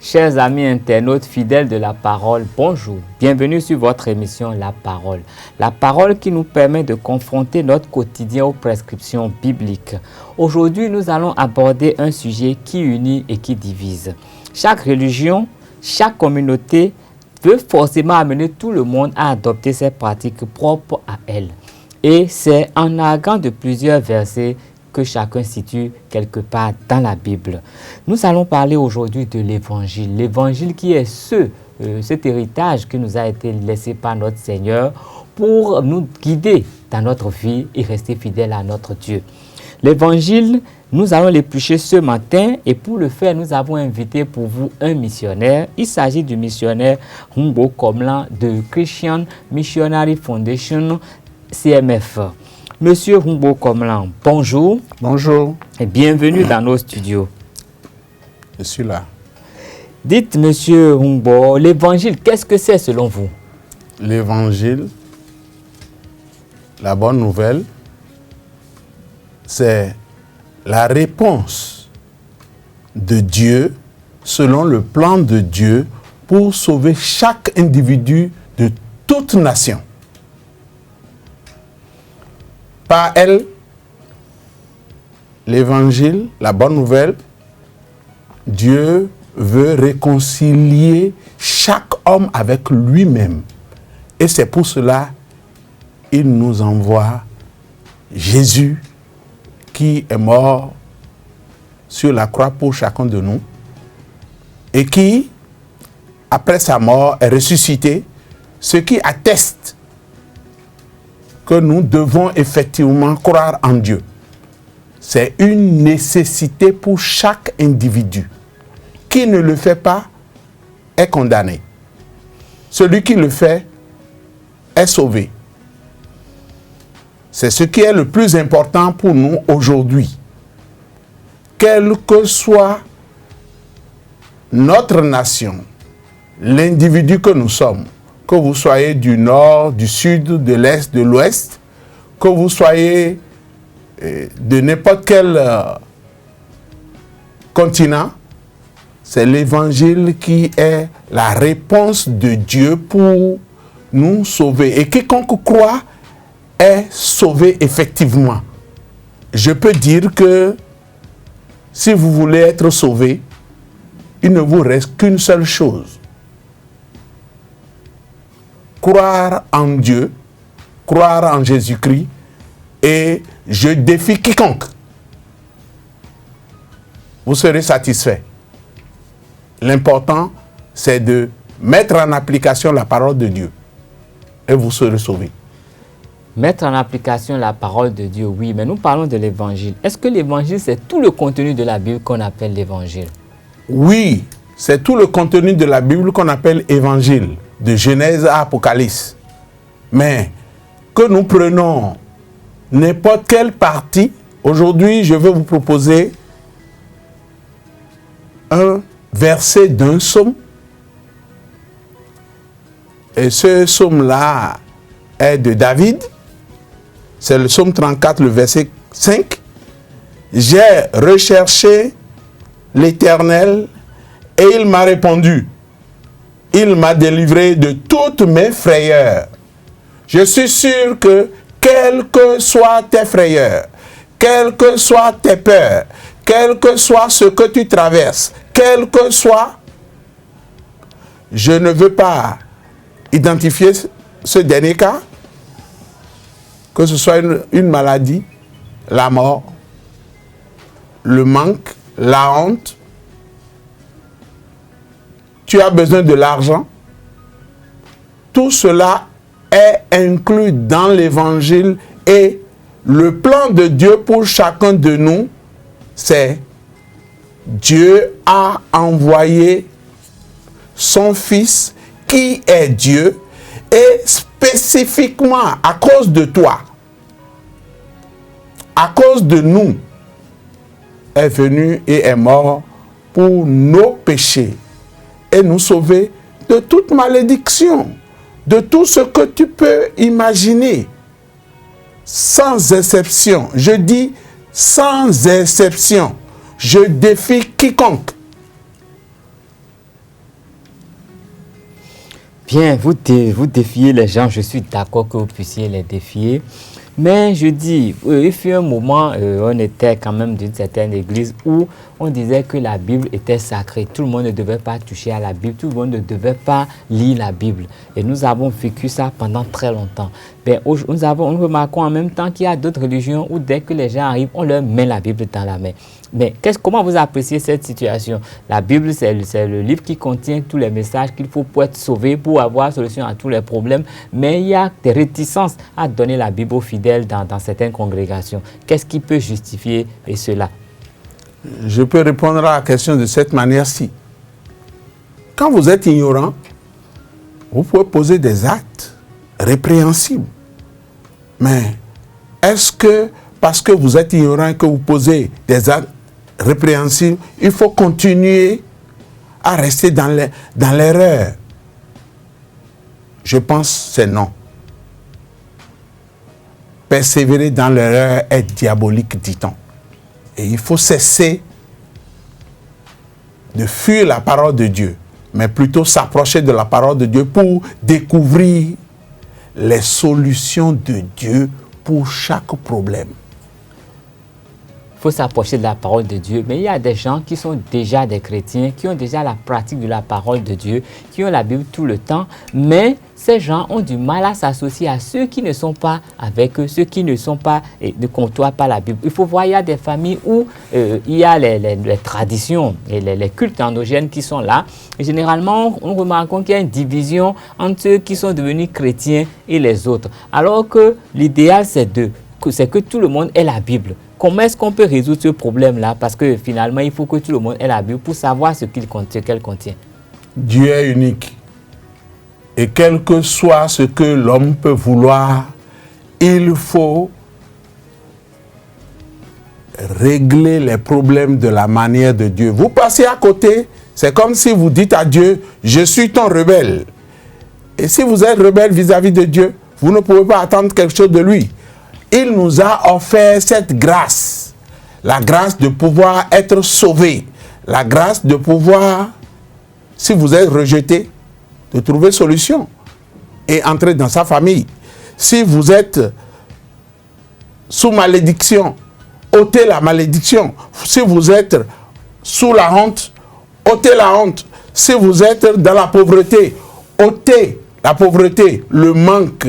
Chers amis internautes fidèles de la parole, bonjour. Bienvenue sur votre émission La Parole. La parole qui nous permet de confronter notre quotidien aux prescriptions bibliques. Aujourd'hui, nous allons aborder un sujet qui unit et qui divise. Chaque religion, chaque communauté veut forcément amener tout le monde à adopter ses pratiques propres à elle. Et c'est en arguant de plusieurs versets que chacun situe quelque part dans la Bible. Nous allons parler aujourd'hui de l'Évangile. L'Évangile qui est cet héritage qui nous a été laissé par notre Seigneur pour nous guider dans notre vie et rester fidèles à notre Dieu. L'Évangile, nous allons l'éplucher ce matin et pour le faire, nous avons invité pour vous un missionnaire. Il s'agit du missionnaire Humbo Komlan de Christian Missionary Foundation, CMF. Monsieur Humbo Komlan, bonjour. Bonjour. Et bienvenue dans nos studios. Je suis là. Dites, monsieur Humbo, l'Évangile, qu'est-ce que c'est selon vous? L'Évangile, la bonne nouvelle, c'est la réponse de Dieu selon le plan de Dieu pour sauver chaque individu de toute nation. Par elle, l'Évangile, la bonne nouvelle, Dieu veut réconcilier chaque homme avec lui-même. Et c'est pour cela qu'il nous envoie Jésus qui est mort sur la croix pour chacun de nous et qui, après sa mort, est ressuscité, ce qui atteste que nous devons effectivement croire en Dieu. C'est une nécessité pour chaque individu. Qui ne le fait pas est condamné. Celui qui le fait est sauvé. C'est ce qui est le plus important pour nous aujourd'hui. Quelle que soit notre nation, l'individu que nous sommes, que vous soyez du nord, du sud, de l'est, de l'ouest, que vous soyez de n'importe quel continent, c'est l'Évangile qui est la réponse de Dieu pour nous sauver. Et quiconque croit est sauvé effectivement. Je peux dire que si vous voulez être sauvé, il ne vous reste qu'une seule chose. Croire en Dieu, croire en Jésus-Christ, et je défie quiconque. Vous serez satisfait. L'important, c'est de mettre en application la parole de Dieu, et vous serez sauvés. Mettre en application la parole de Dieu, oui, mais nous parlons de l'Évangile. Est-ce que l'Évangile, c'est tout le contenu de la Bible qu'on appelle l'Évangile? Oui, c'est tout le contenu de la Bible qu'on appelle Évangile, de Genèse à Apocalypse. Mais que nous prenons n'importe quelle partie, aujourd'hui je vais vous proposer un verset d'un psaume. Et ce psaume-là est de David. C'est le psaume 34, le verset 5. J'ai recherché l'Éternel et il m'a répondu. Il m'a délivré de toutes mes frayeurs. Je suis sûr que, quelles que soient tes frayeurs, quelles que soient tes peurs, quel que soit ce que tu traverses, quel que soit, je ne veux pas identifier ce dernier cas, que ce soit une maladie, la mort, le manque, la honte. Tu as besoin de l'argent. Tout cela est inclus dans l'Évangile et le plan de Dieu pour chacun de nous, c'est Dieu a envoyé son Fils qui est Dieu et spécifiquement à cause de toi, à cause de nous, est venu et est mort pour nos péchés et nous sauver de toute malédiction, de tout ce que tu peux imaginer, sans exception. Je dis sans exception. Je défie quiconque Bien, vous défiez les gens, je suis d'accord que vous puissiez les défier. Mais je dis, il fut un moment, on était quand même d'une certaine église où on disait que la Bible était sacrée. Tout le monde ne devait pas toucher à la Bible, tout le monde ne devait pas lire la Bible. Et nous avons vécu ça pendant très longtemps. Ben, nous remarquons en même temps qu'il y a d'autres religions où dès que les gens arrivent, on leur met la Bible dans la main. Mais comment vous appréciez cette situation? La Bible, c'est le livre qui contient tous les messages qu'il faut pour être sauvé, pour avoir solution à tous les problèmes. Mais il y a des réticences à donner la Bible aux fidèles dans certaines congrégations. Qu'est-ce qui peut justifier cela? Je peux répondre à la question de cette manière-ci. Quand vous êtes ignorant, vous pouvez poser des actes répréhensibles. Mais est-ce que parce que vous êtes ignorant et que vous posez des actes répréhensibles, il faut continuer à rester dans l'erreur? Je pense que c'est non. Persévérer dans l'erreur est diabolique, dit-on. Et il faut cesser de fuir la parole de Dieu, mais plutôt s'approcher de la parole de Dieu pour découvrir les solutions de Dieu pour chaque problème. Il faut s'approcher de la parole de Dieu, mais il y a des gens qui sont déjà des chrétiens, qui ont déjà la pratique de la parole de Dieu, qui ont la Bible tout le temps, mais ces gens ont du mal à s'associer à ceux qui ne sont pas avec eux, ceux qui ne sont pas, ne côtoient pas la Bible. Il faut voir, il y a des familles où il y a les traditions et les cultes endogènes qui sont là. Et généralement, on remarque qu'il y a une division entre ceux qui sont devenus chrétiens et les autres. Alors que l'idéal, c'est que tout le monde ait la Bible. Comment est-ce qu'on peut résoudre ce problème-là? Parce que finalement, il faut que tout le monde ait la Bible pour savoir ce qu'elle contient. Dieu est unique. Et quel que soit ce que l'homme peut vouloir, il faut régler les problèmes de la manière de Dieu. Vous passez à côté, c'est comme si vous dites à Dieu, je suis ton rebelle. Et si vous êtes rebelle vis-à-vis de Dieu, vous ne pouvez pas attendre quelque chose de lui. Il nous a offert cette grâce, la grâce de pouvoir être sauvé, la grâce de pouvoir, si vous êtes rejeté, de trouver solution et entrer dans sa famille. Si vous êtes sous malédiction, ôtez la malédiction. Si vous êtes sous la honte, ôtez la honte. Si vous êtes dans la pauvreté, ôtez la pauvreté, le manque,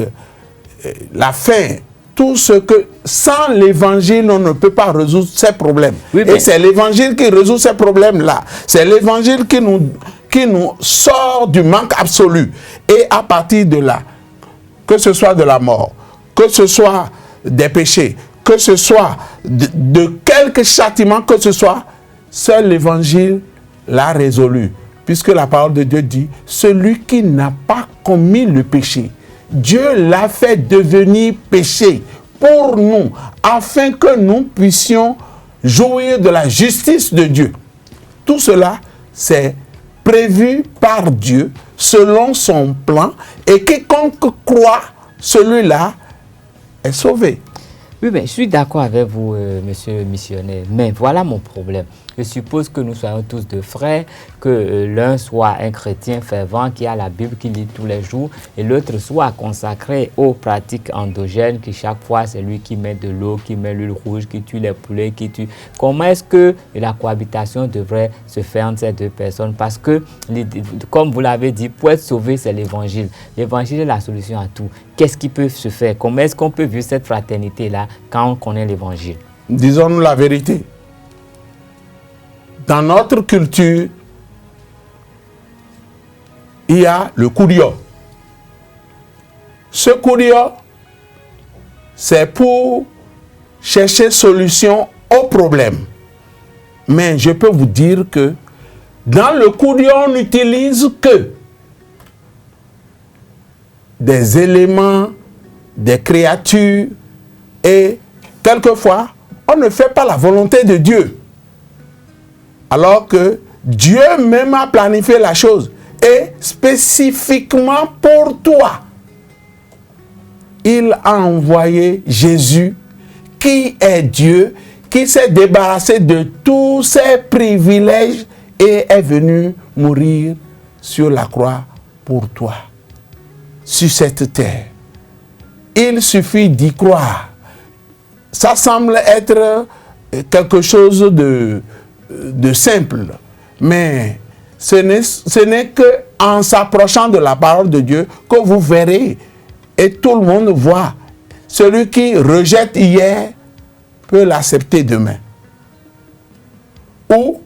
la faim. Tout ce que, sans l'évangile, on ne peut pas résoudre ces problèmes. Oui, et c'est l'évangile qui résout ces problèmes-là. C'est l'évangile qui nous sort du manque absolu. Et à partir de là, que ce soit de la mort, que ce soit des péchés, que ce soit de quelque châtiment que ce soit, seul l'évangile l'a résolu. Puisque la parole de Dieu dit, celui qui n'a pas commis le péché, Dieu l'a fait devenir péché pour nous, afin que nous puissions jouir de la justice de Dieu. Tout cela, c'est prévu par Dieu, selon son plan, et quiconque croit, celui-là est sauvé. Oui, mais je suis d'accord avec vous, monsieur le missionnaire, mais voilà mon problème. Je suppose que nous soyons tous deux frères, que l'un soit un chrétien fervent qui a la Bible, qui lit tous les jours, et l'autre soit consacré aux pratiques endogènes, qui chaque fois c'est lui qui met de l'eau, qui met l'huile rouge, qui tue les poulets, qui tue. Comment est-ce que la cohabitation devrait se faire entre ces deux personnes? Parce que, comme vous l'avez dit, pour être sauvé, c'est l'évangile. L'évangile est la solution à tout. Qu'est-ce qui peut se faire? Comment est-ce qu'on peut vivre cette fraternité-là quand on connaît l'évangile? Disons-nous la vérité. Dans notre culture, il y a le kurio. Ce kurio, c'est pour chercher solution aux problèmes. Mais je peux vous dire que dans le kurio, on n'utilise que des éléments, des créatures, et quelquefois, on ne fait pas la volonté de Dieu. Alors que Dieu même a planifié la chose. Et spécifiquement pour toi, il a envoyé Jésus, qui est Dieu, qui s'est débarrassé de tous ses privilèges et est venu mourir sur la croix pour toi. sur cette terre. Il suffit d'y croire. Ça semble être quelque chose de simple, mais ce n'est qu'en s'approchant de la parole de Dieu que vous verrez, et tout le monde voit. Celui qui rejette hier peut l'accepter demain. Ou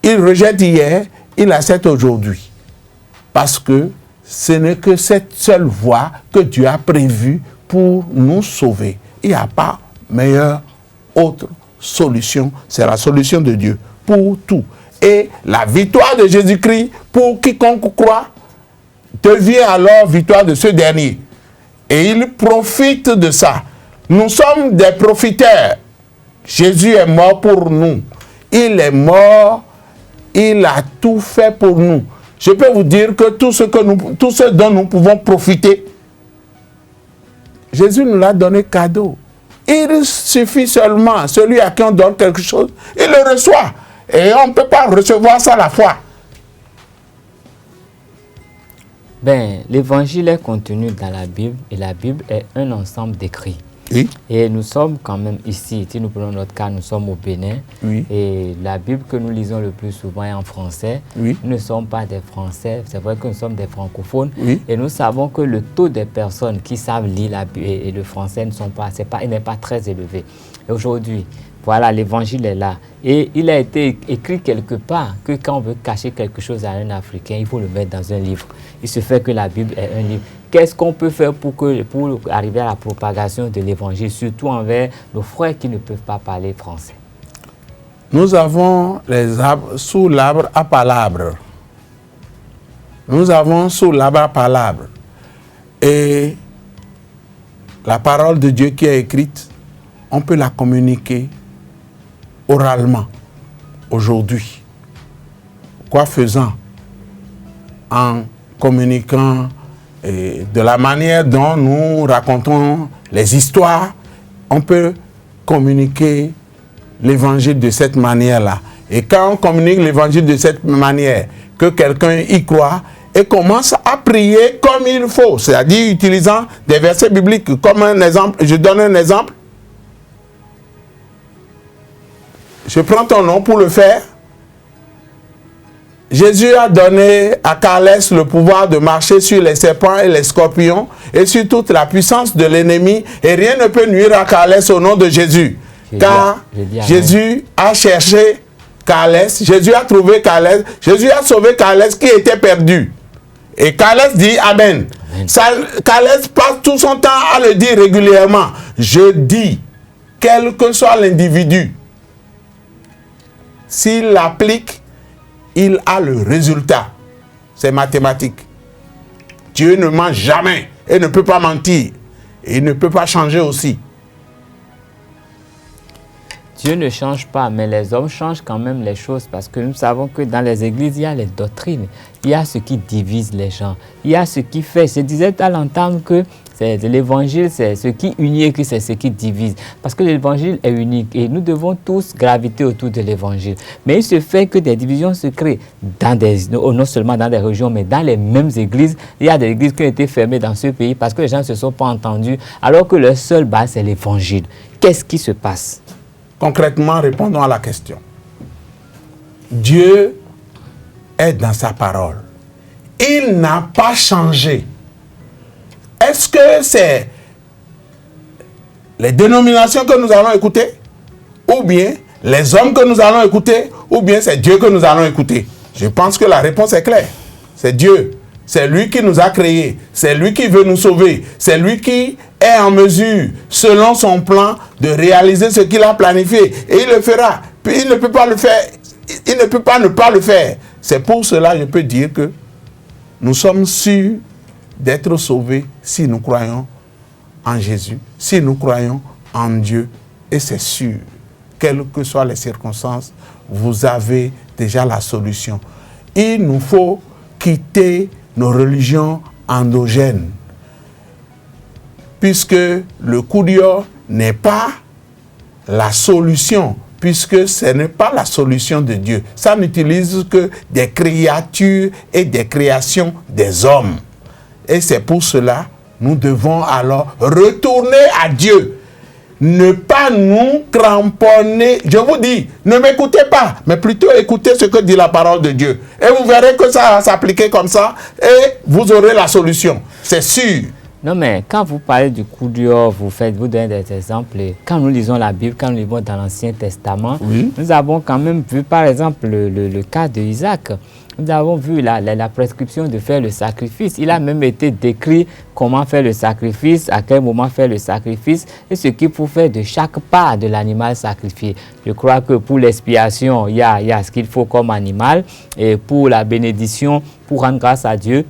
il rejette hier, il accepte aujourd'hui. Parce que ce n'est que cette seule voie que Dieu a prévue pour nous sauver. Il n'y a pas meilleure autre solution. C'est la solution de Dieu pour tout. Et la victoire de Jésus-Christ pour quiconque croit devient alors victoire de ce dernier. Et il profite de ça. Nous sommes des profiteurs. Jésus est mort pour nous. Il est mort, il a tout fait pour nous. Je peux vous dire que tout ce dont nous pouvons profiter, Jésus nous l'a donné cadeau. Il suffit seulement, celui à qui on donne quelque chose, il le reçoit. Et on ne peut pas recevoir ça à la fois. Ben, l'évangile est contenu dans la Bible et la Bible est un ensemble d'écrits. Oui. Et nous sommes quand même ici, si nous prenons notre cas, nous sommes au Bénin. Oui. Et la Bible que nous lisons le plus souvent est en français. Oui. Nous ne sommes pas des Français, c'est vrai que nous sommes des francophones. Oui. Et nous savons que le taux des personnes qui savent lire la Bible et le français il n'est pas très élevé. Et aujourd'hui, voilà, l'évangile est là. Et il a été écrit quelque part que quand on veut cacher quelque chose à un Africain, il faut le mettre dans un livre. Il se fait que la Bible est un livre. Qu'est-ce qu'on peut faire pour arriver à la propagation de l'évangile, surtout envers nos frères qui ne peuvent pas parler français? Nous avons les arbres sous l'arbre à palabre. Nous avons sous l'arbre à palabre. Et la parole de Dieu qui est écrite, on peut la communiquer oralement aujourd'hui. Quoi faisant? En communiquant de la manière dont nous racontons les histoires, on peut communiquer l'évangile de cette manière-là. Et quand on communique l'évangile de cette manière, que quelqu'un y croit et commence à prier comme il faut, c'est-à-dire utilisant des versets bibliques comme un exemple. Je donne un exemple. Je prends ton nom pour le faire. Jésus a donné à Calès le pouvoir de marcher sur les serpents et les scorpions et sur toute la puissance de l'ennemi, et rien ne peut nuire à Calès au nom de Jésus. Car Jésus a cherché Calès, Jésus a trouvé Calès, Jésus a sauvé Calès qui était perdu. Et Calès dit Amen. Calès passe tout son temps à le dire régulièrement. Je dis, quel que soit l'individu, s'il l'applique, il a le résultat. C'est mathématique. Dieu ne ment jamais et ne peut pas mentir. Et il ne peut pas changer aussi. Dieu ne change pas, mais les hommes changent quand même les choses, parce que nous savons que dans les églises, il y a les doctrines, il y a ce qui divise les gens, il y a ce qui fait. Je disais à l'entendre que l'évangile, c'est ce qui unit et que c'est ce qui divise. Parce que l'évangile est unique et nous devons tous graviter autour de l'évangile. Mais il se fait que des divisions se créent, non seulement dans des régions, mais dans les mêmes églises. Il y a des églises qui ont été fermées dans ce pays parce que les gens ne se sont pas entendus, alors que leur seule base, c'est l'évangile. Qu'est-ce qui se passe? Concrètement, répondons à la question. Dieu est dans sa parole. Il n'a pas changé. Est-ce que c'est les dénominations que nous allons écouter, ou bien les hommes que nous allons écouter, ou bien c'est Dieu que nous allons écouter? Je pense que la réponse est claire. C'est Dieu. C'est lui qui nous a créés. C'est lui qui veut nous sauver. C'est lui qui est en mesure, selon son plan, de réaliser ce qu'il a planifié. Et il le fera. Puis il ne peut pas le faire. Il ne peut pas ne pas le faire. C'est pour cela que je peux dire que nous sommes sûrs d'être sauvés si nous croyons en Jésus, si nous croyons en Dieu. Et c'est sûr, quelles que soient les circonstances, vous avez déjà la solution. Il nous faut quitter nos religions endogènes, puisque le Koudio n'est pas la solution, puisque ce n'est pas la solution de Dieu. Ça n'utilise que des créatures et des créations des hommes. Et c'est pour cela, nous devons alors retourner à Dieu. Ne pas nous cramponner. Je vous dis, ne m'écoutez pas, mais plutôt écoutez ce que dit la parole de Dieu. Et vous verrez que ça va s'appliquer comme ça et vous aurez la solution. C'est sûr. Non, mais quand vous parlez du coup dur, vous donnez des exemples. Quand nous lisons la Bible, quand nous lisons dans l'Ancien Testament, nous avons quand même vu, par exemple, le cas d'Isaac. Nous avons vu la prescription de faire le sacrifice. Il a même été décrit comment faire le sacrifice, à quel moment faire le sacrifice et ce qu'il faut faire de chaque part de l'animal sacrifié. Je crois que pour l'expiation, il y a ce qu'il faut comme animal. Et pour la bénédiction, pour rendre grâce à Dieu,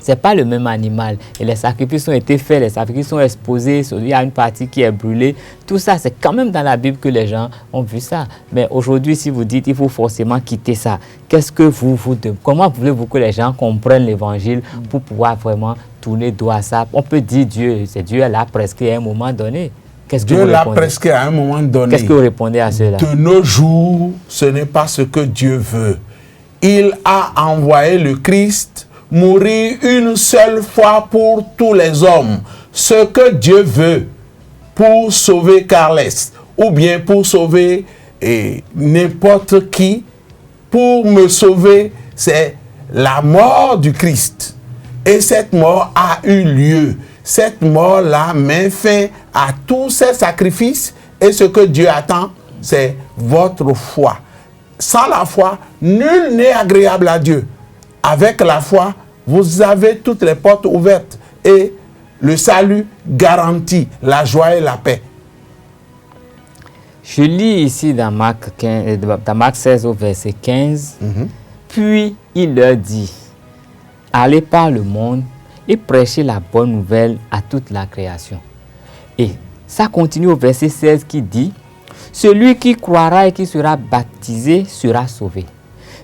ce n'est pas le même animal. Et les sacrifices ont été faits, les sacrifices sont exposés, il y a une partie qui est brûlée. Tout ça, c'est quand même dans la Bible que les gens ont vu ça. Mais aujourd'hui, si vous dites qu'il faut forcément quitter ça, comment voulez-vous que les gens comprennent l'évangile pour pouvoir vraiment tourner dos à ça? On peut dire Dieu l'a prescrit à un moment donné. Dieu l'a prescrit à un moment donné. Qu'est-ce que vous répondez à cela? De nos jours, ce n'est pas ce que Dieu veut. Il a envoyé le Christ mourir une seule fois pour tous les hommes. Ce que Dieu veut pour sauver Carles ou bien pour sauver n'importe qui, pour me sauver, c'est la mort du Christ. Et cette mort a eu lieu. Cette mort-là met fin à tous ces sacrifices. Et ce que Dieu attend, c'est votre foi. Sans la foi, nul n'est agréable à Dieu. Avec la foi, vous avez toutes les portes ouvertes et le salut garantit la joie et la paix. Je lis ici dans Marc 16 au verset 15. Puis il leur dit, allez par le monde et prêchez la bonne nouvelle à toute la création. Et ça continue au verset 16 qui dit, celui qui croira et qui sera baptisé sera sauvé.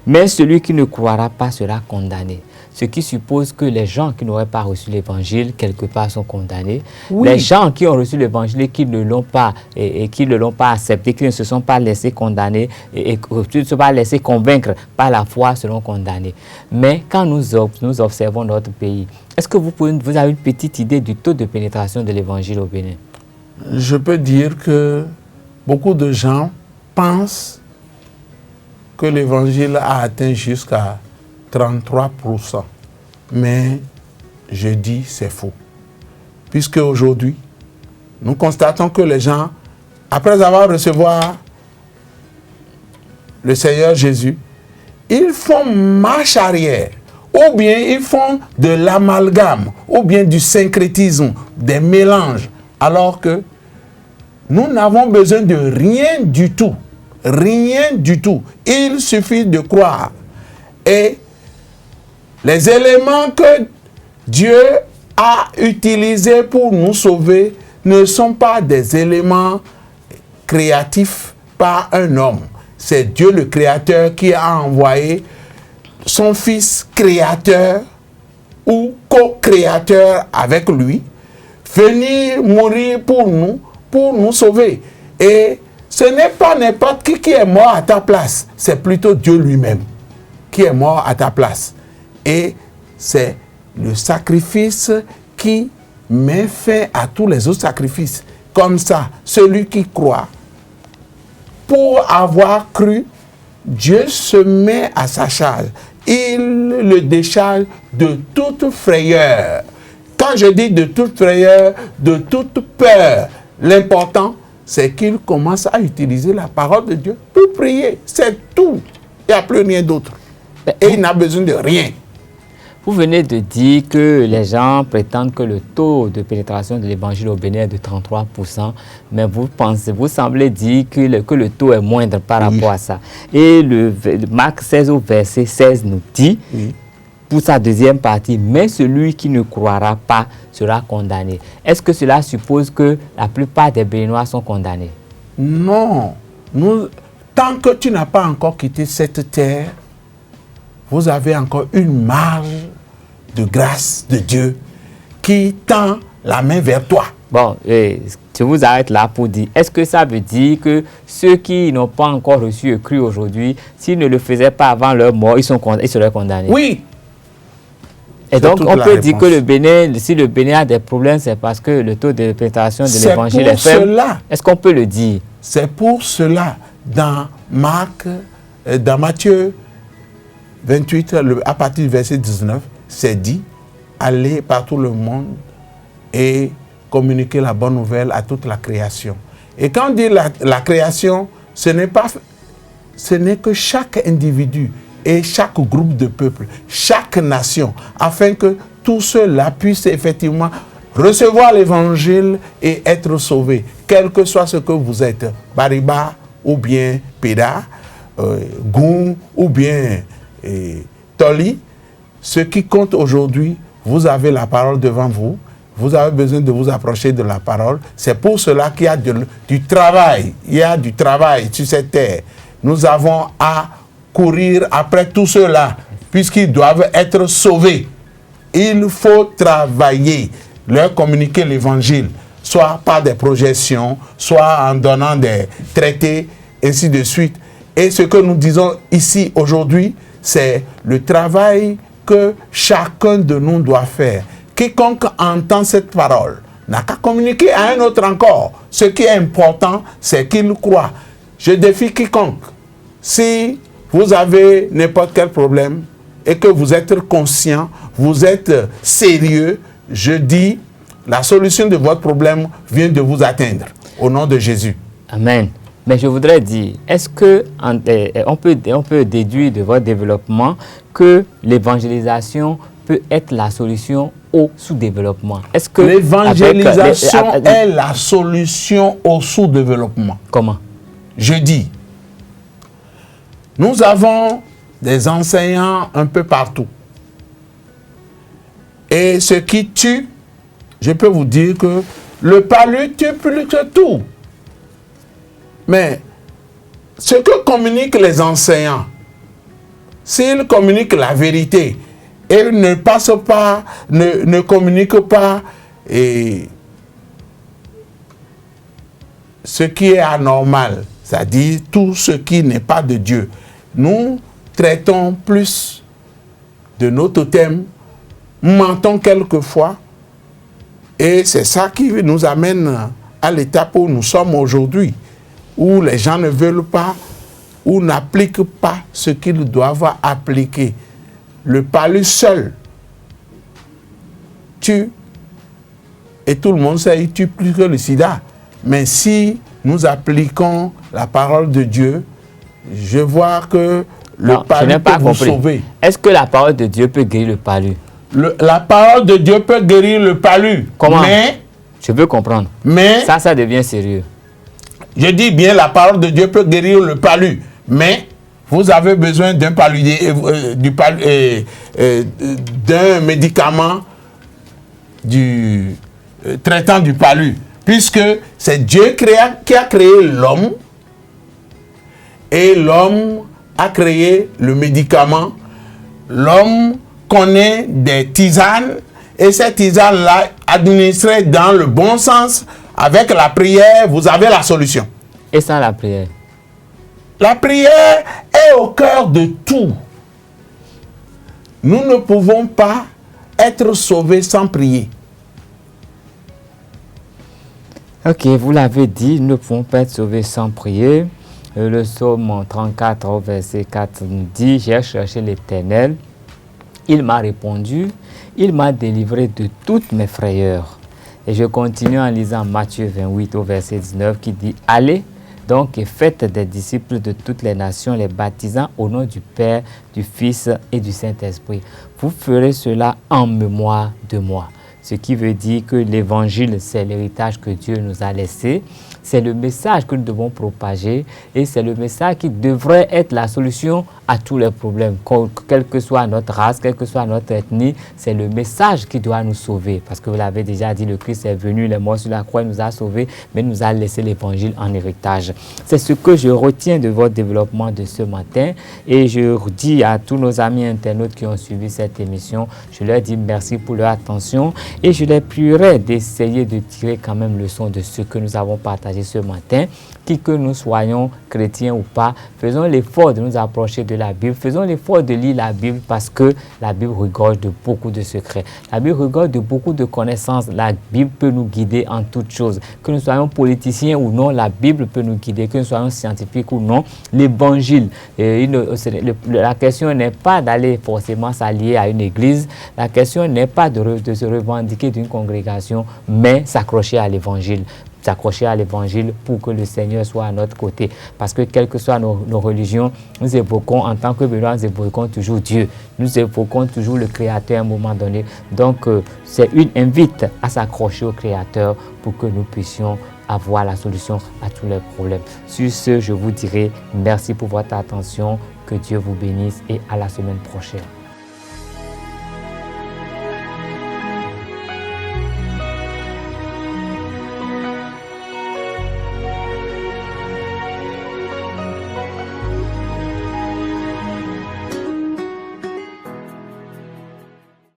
Mais celui qui ne croira pas sera condamné. Ce qui suppose que les gens qui n'auraient pas reçu l'évangile, quelque part, sont condamnés. Oui. Les gens qui ont reçu l'évangile et qui ne l'ont pas, qui ne l'ont pas accepté, qui ne se sont pas laissés condamner et qui ne se sont pas laissés convaincre par la foi, seront condamnés. Mais quand nous observons notre pays, est-ce que vous avez une petite idée du taux de pénétration de l'évangile au Bénin? Je peux dire que beaucoup de gens pensent que l'évangile a atteint jusqu'à 33%. Mais je dis c'est faux. Puisque aujourd'hui, nous constatons que les gens, après avoir reçu le Seigneur Jésus, ils font marche arrière. Ou bien ils font de l'amalgame, ou bien du syncrétisme, des mélanges. Alors que nous n'avons besoin de rien du tout. Rien du tout. Il suffit de croire. Et les éléments que Dieu a utilisés pour nous sauver ne sont pas des éléments créatifs par un homme. C'est Dieu le Créateur qui a envoyé son Fils créateur ou co-créateur avec lui, venir mourir pour nous sauver. Et ce n'est pas n'importe qui est mort à ta place, c'est plutôt Dieu lui-même qui est mort à ta place. Et c'est le sacrifice qui met fin à tous les autres sacrifices. Comme ça, celui qui croit, pour avoir cru, Dieu se met à sa charge. Il le décharge de toute frayeur. Quand je dis de toute frayeur, de toute peur, l'important, c'est qu'il commence à utiliser la parole de Dieu pour prier. C'est tout. Il n'y a plus rien d'autre. Et il n'a besoin de rien. Vous venez de dire que les gens prétendent que le taux de pénétration de l'évangile au Bénin est de 33%, mais vous semblez dire que le taux est moindre par rapport à ça. Et Marc 16 au verset 16 nous dit, pour sa deuxième partie, mais celui qui ne croira pas sera condamné. Est-ce que cela suppose que la plupart des Béninois sont condamnés? Non. Tant que tu n'as pas encore quitté cette terre, vous avez encore une marge de grâce de Dieu qui tend la main vers toi. Bon, je vous arrête là pour dire, est-ce que ça veut dire que ceux qui n'ont pas encore reçu et cru aujourd'hui, s'ils ne le faisaient pas avant leur mort, ils seraient condamnés? Oui. Et donc, on peut dire que le Bénin, si le Bénin a des problèmes, c'est parce que le taux de pénétration de l'évangile est faible. Est-ce qu'on peut le dire? C'est pour cela, dans Matthieu 28, à partir du verset 19, c'est dit, allez par tout le monde et communiquer la bonne nouvelle à toute la création. Et quand on dit la création, ce n'est que chaque individu et chaque groupe de peuples, chaque nation, afin que tous ceux-là puissent effectivement recevoir l'évangile et être sauvés, quel que soit ce que vous êtes, Bariba ou bien Péda, Goum ou bien Toli. Ce qui compte aujourd'hui, vous avez la parole devant vous, vous avez besoin de vous approcher de la parole. C'est pour cela qu'il y a du travail. Il y a du travail sur cette terre. Nous avons à courir après tout cela, puisqu'ils doivent être sauvés. Il faut travailler, leur communiquer l'évangile, soit par des projections, soit en donnant des traités, ainsi de suite. Et ce que nous disons ici aujourd'hui, c'est le travail que chacun de nous doit faire. Quiconque entend cette parole n'a qu'à communiquer à un autre encore. Ce qui est important, c'est qu'il croit. Je défie quiconque. Si vous avez n'importe quel problème et que vous êtes conscient, vous êtes sérieux, je dis, la solution de votre problème vient de vous atteindre. Au nom de Jésus. Amen. Mais je voudrais dire, est-ce qu'on peut déduire de votre développement que l'évangélisation peut être la solution au sous-développement? Est-ce que l'évangélisation est la solution au sous-développement? Comment? Je dis, nous avons des enseignants un peu partout. Et ce qui tue, je peux vous dire que le palu tue plus que tout. Mais ce que communiquent les enseignants, s'ils communiquent la vérité et ne passent pas, ne communiquent pas ce qui est anormal, c'est-à-dire tout ce qui n'est pas de Dieu, nous traitons plus de nos totems, mentons quelquefois, et c'est ça qui nous amène à l'étape où nous sommes aujourd'hui, où les gens ne veulent pas ou n'appliquent pas ce qu'ils doivent appliquer. Le palu seul tue, et tout le monde sait, il tue plus que le sida. Mais si nous appliquons la parole de Dieu, je vois que le palu peut vous sauver. Est-ce que la parole de Dieu peut guérir le palu? La parole de Dieu peut guérir le palu. Comment? Mais, je veux comprendre. Mais ça devient sérieux. Je dis bien, la parole de Dieu peut guérir le palu. Mais vous avez besoin d'un d'un médicament traitant du palu. Puisque c'est Dieu qui a créé l'homme. Et l'homme a créé le médicament. L'homme connaît des tisanes. Et ces tisanes-là, administrées dans le bon sens, avec la prière, vous avez la solution. Et sans la prière? La prière est au cœur de tout. Nous ne pouvons pas être sauvés sans prier. Ok, vous l'avez dit, nous ne pouvons pas être sauvés sans prier. Le psaume 34 au verset 4 dit, j'ai cherché l'Éternel, il m'a répondu, il m'a délivré de toutes mes frayeurs. Et je continue en lisant Matthieu 28 au verset 19 qui dit, allez donc et faites des disciples de toutes les nations, les baptisant au nom du Père, du Fils et du Saint-Esprit. Vous ferez cela en mémoire de moi. Ce qui veut dire que l'évangile, c'est l'héritage que Dieu nous a laissé. C'est le message que nous devons propager et c'est le message qui devrait être la solution à tous les problèmes. Quelle que soit notre race, quelle que soit notre ethnie, c'est le message qui doit nous sauver. Parce que vous l'avez déjà dit, le Christ est venu, il est mort sur la croix, il nous a sauvés, mais il nous a laissé l'évangile en héritage. C'est ce que je retiens de votre développement de ce matin et je dis à tous nos amis internautes qui ont suivi cette émission, je leur dis merci pour leur attention Et je les prierai d'essayer de tirer quand même leçon de ce que nous avons partagé ce matin. Qui que nous soyons chrétiens ou pas, faisons l'effort de nous approcher de la Bible, faisons l'effort de lire la Bible parce que la Bible regorge de beaucoup de secrets. La Bible regorge de beaucoup de connaissances. La Bible peut nous guider en toutes choses. Que nous soyons politiciens ou non, la Bible peut nous guider. Que nous soyons scientifiques ou non, l'Évangile. La question n'est pas d'aller forcément s'allier à une église. La question n'est pas de se revendiquer d'une congrégation, mais s'accrocher à l'Évangile. S'accrocher à l'Évangile pour que le Seigneur soit à notre côté. Parce que quelles que soient nos religions, nous évoquons, en tant que Béninois, nous évoquons toujours Dieu. Nous évoquons toujours le Créateur à un moment donné. Donc, c'est une invite à s'accrocher au Créateur pour que nous puissions avoir la solution à tous les problèmes. Sur ce, je vous dirai merci pour votre attention. Que Dieu vous bénisse et à la semaine prochaine.